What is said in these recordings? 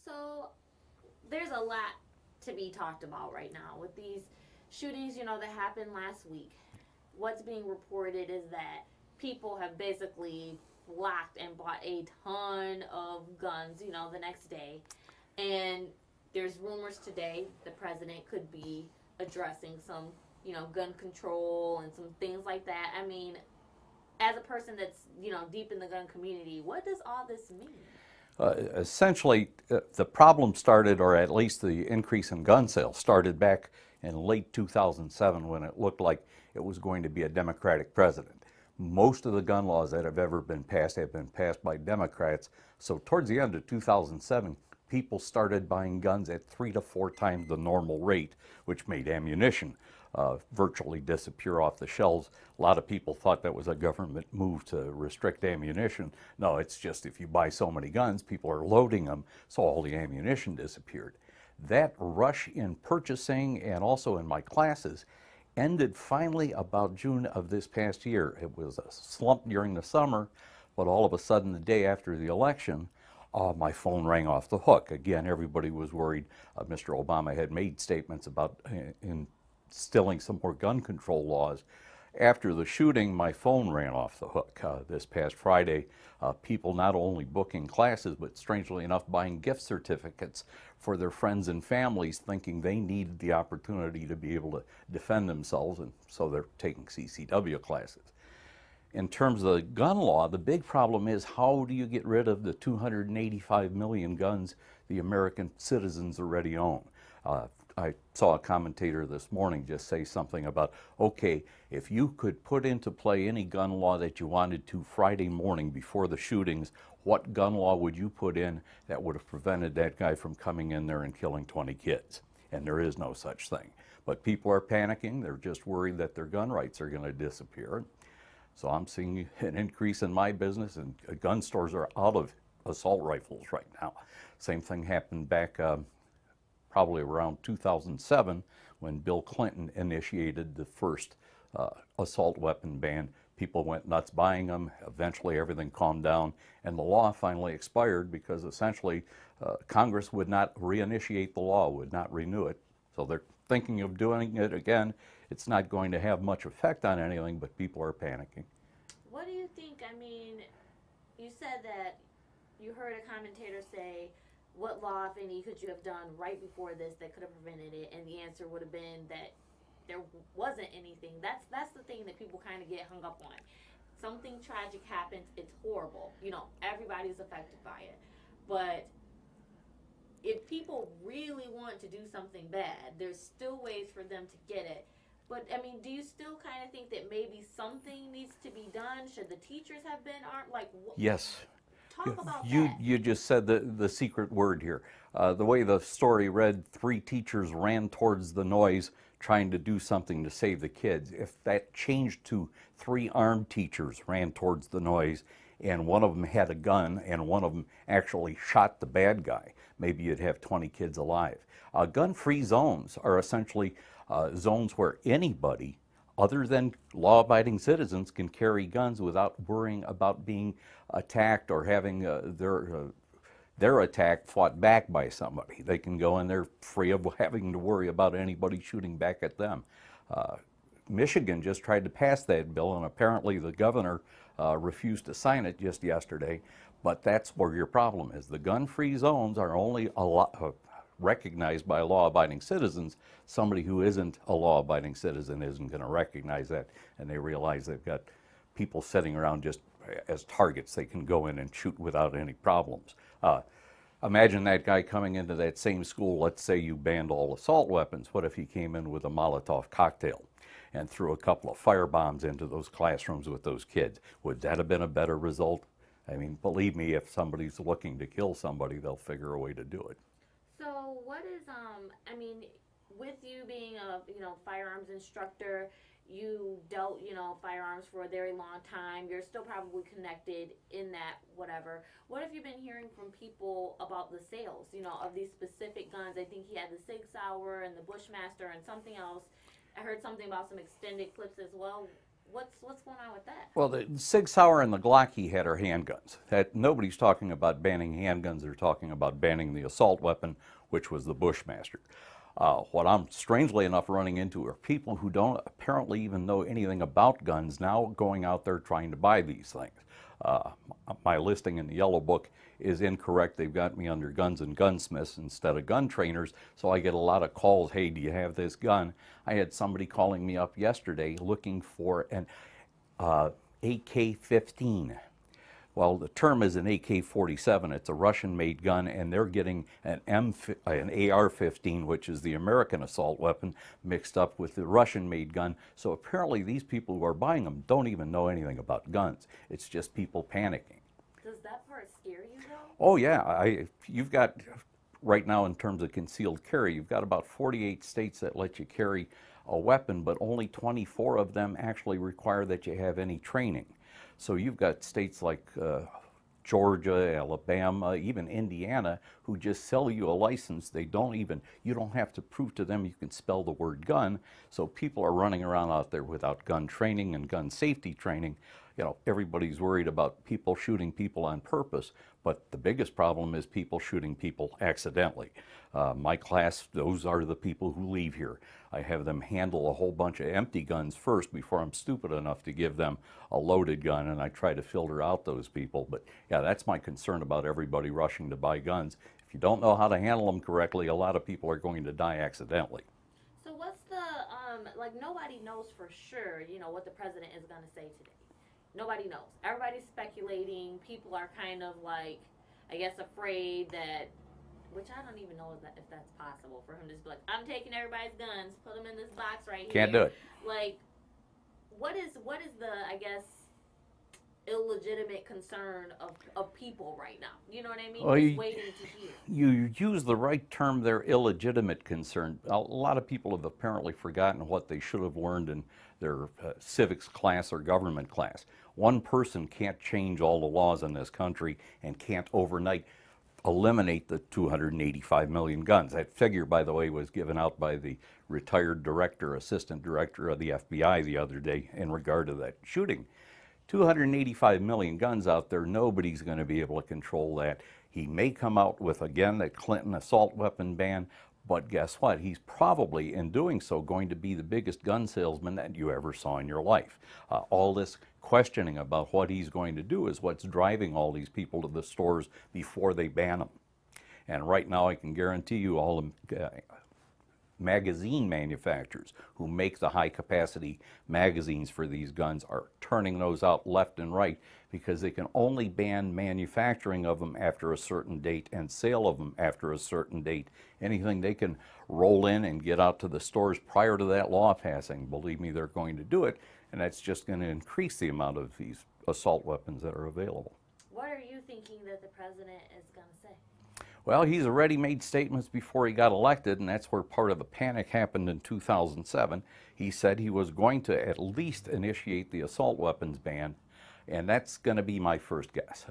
So there's a lot to be talked about right now with these shootings, that happened last week. What's being reported is that people have basically flocked and bought a ton of guns, the next day. And there's rumors today the president could be addressing some, gun control and some things like that. I mean, as a person that's, deep in the gun community, what does all this mean? Essentially, the problem started, or at least the increase in gun sales started back in late 2007 when it looked like it was going to be a Democratic president. Most of the gun laws that have ever been passed have been passed by Democrats. So towards the end of 2007, people started buying guns at 3 to 4 times the normal rate, which made ammunition virtually disappear off the shelves. A lot of people thought that was a government move to restrict ammunition. No, it's just if you buy so many guns, people are loading them, so all the ammunition disappeared. That rush in purchasing and also in my classes ended finally about June of this past year. It was a slump during the summer, but all of a sudden the day after the election, my phone rang off the hook. Again, everybody was worried. Mr. Obama had made statements about instilling some more gun control laws. After the shooting, my phone ran off the hook. This past Friday, people not only booking classes, but strangely enough, buying gift certificates for their friends and families, thinking they needed the opportunity to be able to defend themselves, and so they're taking CCW classes. In terms of the gun law, the big problem is how do you get rid of the 285 million guns the American citizens already own? I saw a commentator this morning just say something about, okay, if you could put into play any gun law that you wanted to Friday morning before the shootings, what gun law would you put in that would have prevented that guy from coming in there and killing 20 kids? And there is no such thing. But people are panicking. They're just worried that their gun rights are going to disappear. So I'm seeing an increase in my business, and gun stores are out of assault rifles right now. Same thing happened back probably around 2007 when Bill Clinton initiated the first assault weapon ban. People went nuts buying them. Eventually everything calmed down, and the law finally expired because essentially Congress would not reinitiate the law, would not renew it. So they're thinking of doing it again. It's not going to have much effect on anything, but people are panicking. What do you think? I mean, you said that you heard a commentator say, what law, if any, could you have done right before this that could have prevented it? And the answer would have been that there wasn't anything. That's the thing that people kind of get hung up on. Something tragic happens, it's horrible. Everybody's affected by it. But if people really want to do something bad, there's still ways for them to get it. But, I mean, do you still kind of think that maybe something needs to be done? Should the teachers have been armed? Yes. Talk about you, that. You just said the secret word here. The way the story read, 3 teachers ran towards the noise trying to do something to save the kids. If that changed to 3 armed teachers ran towards the noise and one of them had a gun and one of them actually shot the bad guy, maybe you'd have 20 kids alive. Gun-free zones are essentially zones where anybody other than law-abiding citizens can carry guns without worrying about being attacked or having their attack fought back by somebody. They can go in there free of having to worry about anybody shooting back at them. Michigan just tried to pass that bill, and apparently the governor refused to sign it just yesterday. But that's where your problem is. The gun-free zones are only recognized by law-abiding citizens. Somebody who isn't a law-abiding citizen isn't going to recognize that, and they realize they've got people sitting around just as targets they can go in and shoot without any problems. Imagine that guy coming into that same school. Let's say you banned all assault weapons. What if he came in with a Molotov cocktail and threw a couple of firebombs into those classrooms with those kids? Would that have been a better result? I mean, believe me, if somebody's looking to kill somebody, they'll figure a way to do it. So what is, I mean, with you being a, firearms instructor, you dealt, firearms for a very long time. You're still probably connected in that whatever. What have you been hearing from people about the sales, of these specific guns? I think he had the Sig Sauer and the Bushmaster and something else. I heard something about some extended clips as well. What's going on with that? Well, the Sig Sauer and the Glocky had are handguns. Nobody's talking about banning handguns. They're talking about banning the assault weapon, which was the Bushmaster. What I'm strangely enough running into are people who don't apparently even know anything about guns now going out there trying to buy these things. My listing in the Yellow Book is incorrect. They've got me under Guns and Gunsmiths instead of gun trainers, so I get a lot of calls, hey, do you have this gun? I had somebody calling me up yesterday looking for an AK-15. Well, the term is an AK-47. It's a Russian-made gun, and they're getting an AR-15, which is the American assault weapon, mixed up with the Russian-made gun. So apparently these people who are buying them don't even know anything about guns. It's just people panicking. Does that part scare you, though? Oh, yeah. You've got, right now in terms of concealed carry, you've got about 48 states that let you carry a weapon, but only 24 of them actually require that you have any training. So you've got states like Georgia, Alabama, even Indiana, who just sell you a license. You don't have to prove to them you can spell the word gun. So people are running around out there without gun training and gun safety training. You know, everybody's worried about people shooting people on purpose, but the biggest problem is people shooting people accidentally. My class, those are the people who leave here. I have them handle a whole bunch of empty guns first before I'm stupid enough to give them a loaded gun, and I try to filter out those people. But yeah, that's my concern about everybody rushing to buy guns. If you don't know how to handle them correctly, a lot of people are going to die accidentally. So what's the, like nobody knows for sure, you know, what the president is going to say today. Nobody knows. Everybody's speculating. People are kind of like, I guess, afraid that, which I don't even know if that's possible for him to just be like, I'm taking everybody's guns, put them in this box right here. Can't do it. Like, what is the, I guess, illegitimate concern of people right now? You know what I mean? Well, just waiting to hear. You use the right term there, illegitimate concern. A lot of people have apparently forgotten what they should have learned in their civics class or government class. One person can't change all the laws in this country and can't overnight eliminate the 285 million guns. That figure, by the way, was given out by the retired assistant director of the FBI the other day in regard to that shooting. 285 million guns out there, nobody's going to be able to control that. He may come out with, again, that Clinton assault weapon ban, but guess what? He's probably, in doing so, going to be the biggest gun salesman that you ever saw in your life. All this questioning about what he's going to do is what's driving all these people to the stores before they ban them. And right now, I can guarantee you all the magazine manufacturers who make the high-capacity magazines for these guns are turning those out left and right because they can only ban manufacturing of them after a certain date and sale of them after a certain date. Anything they can roll in and get out to the stores prior to that law passing, believe me, they're going to do it, and that's just going to increase the amount of these assault weapons that are available. What are you thinking that the president is going to say? Well, he's already made statements before he got elected, and that's where part of the panic happened in 2007. He said he was going to at least initiate the assault weapons ban, and that's going to be my first guess.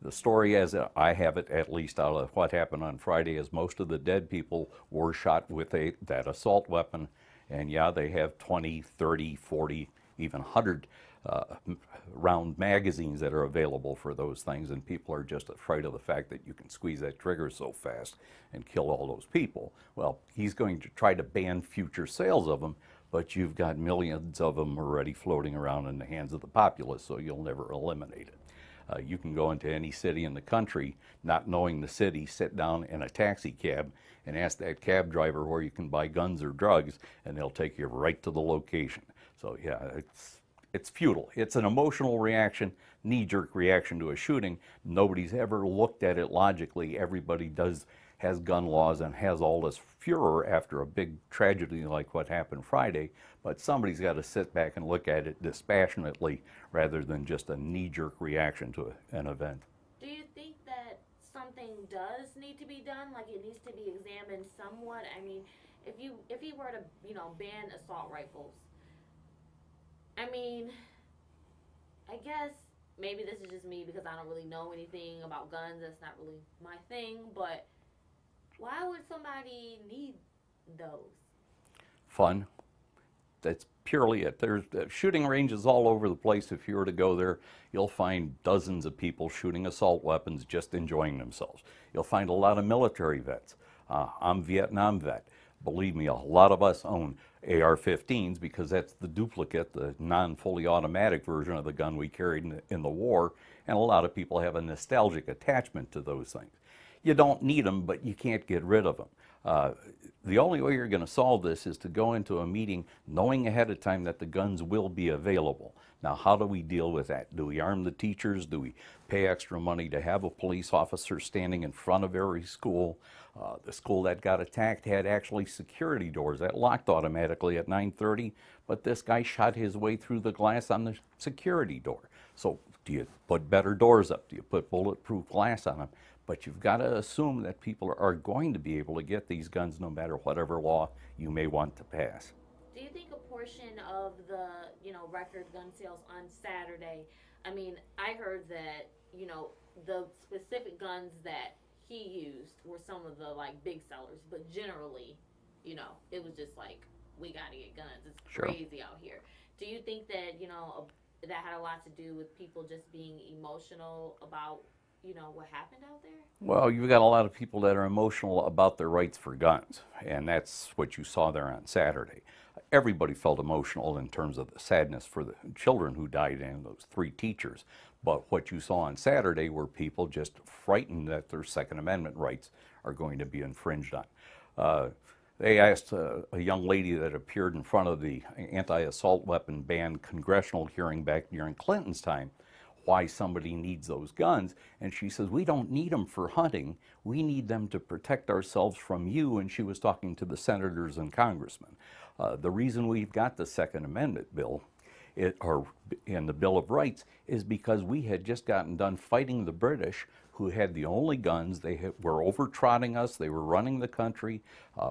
The story, as I have it, at least out of what happened on Friday, is most of the dead people were shot with that assault weapon, and yeah, they have 20, 30, 40, even 100 round magazines that are available for those things, and people are just afraid of the fact that you can squeeze that trigger so fast and kill all those people. Well, he's going to try to ban future sales of them, but you've got millions of them already floating around in the hands of the populace, so you'll never eliminate it. You can go into any city in the country, not knowing the city, sit down in a taxi cab and ask that cab driver where you can buy guns or drugs, and they'll take you right to the location. So yeah, it's futile. It's an emotional reaction, knee-jerk reaction to a shooting. Nobody's ever looked at it logically. Everybody has gun laws and has all this furor after a big tragedy like what happened Friday, but somebody's got to sit back and look at it dispassionately rather than just a knee-jerk reaction to an event. Do you think that something does need to be done, like it needs to be examined somewhat? I mean, if he were to, you know, ban assault rifles, I mean, I guess maybe this is just me because I don't really know anything about guns. That's not really my thing, but why would somebody need those? Fun. That's purely it. There's shooting ranges all over the place. If you were to go there, you'll find dozens of people shooting assault weapons, just enjoying themselves. You'll find a lot of military vets. I'm a Vietnam vet. Believe me, a lot of us own AR-15s because that's the duplicate, the non-fully automatic version of the gun we carried in the war, and a lot of people have a nostalgic attachment to those things. You don't need them, but you can't get rid of them. The only way you're going to solve this is to go into a meeting knowing ahead of time that the guns will be available. Now, how do we deal with that? Do we arm the teachers? Do we pay extra money to have a police officer standing in front of every school? The school that got attacked had actually security doors that locked automatically at 9:30, but this guy shot his way through the glass on the security door. So do you put better doors up? Do you put bulletproof glass on them? But you've got to assume that people are going to be able to get these guns no matter whatever law you may want to pass. Do you think a portion of the, record gun sales on Saturday, I mean, I heard that, the specific guns that he used were some of the, big sellers, but generally, it was just like, we got to get guns. It's crazy out here. Do you think that, that had a lot to do with people just being emotional about what happened out there? Well, you've got a lot of people that are emotional about their rights for guns, and that's what you saw there on Saturday. Everybody felt emotional in terms of the sadness for the children who died and those 3 teachers. But what you saw on Saturday were people just frightened that their Second Amendment rights are going to be infringed on. They asked a young lady that appeared in front of the anti-assault weapon ban congressional hearing back during Clinton's time why somebody needs those guns, and she says, we don't need them for hunting, we need them to protect ourselves from you, and she was talking to the senators and congressmen. The reason we've got the Second Amendment bill, in the Bill of Rights, is because we had just gotten done fighting the British, who had the only guns. They were overtrotting us, they were running the country,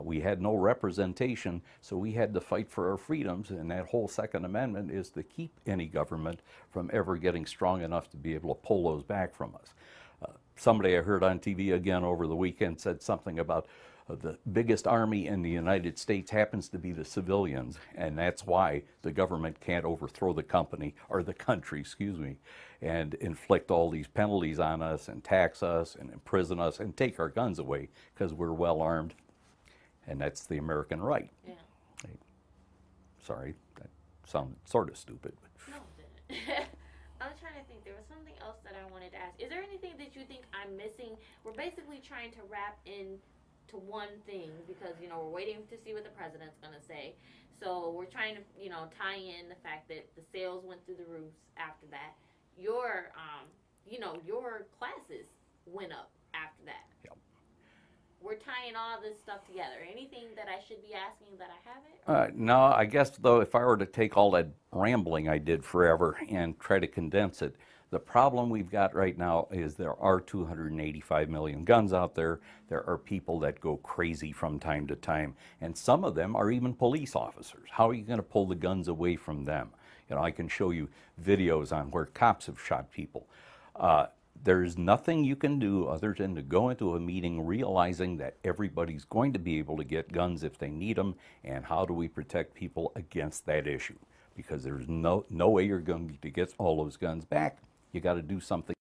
we had no representation, so we had to fight for our freedoms, and that whole Second Amendment is to keep any government from ever getting strong enough to be able to pull those back from us. Somebody I heard on TV again over the weekend said something about the biggest army in the United States happens to be the civilians, and that's why the government can't overthrow the country, and inflict all these penalties on us and tax us and imprison us and take our guns away because we're well armed, and that's the American right. Yeah. Sorry, that sounded sort of stupid. No, it didn't. I was trying to think. There was something else that I wanted to ask. Is there anything that you think I'm missing? We're basically trying to wrap in to one thing because, we're waiting to see what the president's going to say. So we're trying to, tie in the fact that the sales went through the roofs after that. Your classes went up after that. Yep. We're tying all this stuff together. Anything that I should be asking that I haven't? No, I guess, though, if I were to take all that rambling I did forever and try to condense it, the problem we've got right now is there are 285 million guns out there. There are people that go crazy from time to time, and some of them are even police officers. How are you going to pull the guns away from them? I can show you videos on where cops have shot people. There's nothing you can do other than to go into a meeting realizing that everybody's going to be able to get guns if they need them, and how do we protect people against that issue? Because there's no way you're going to get all those guns back. You got to do something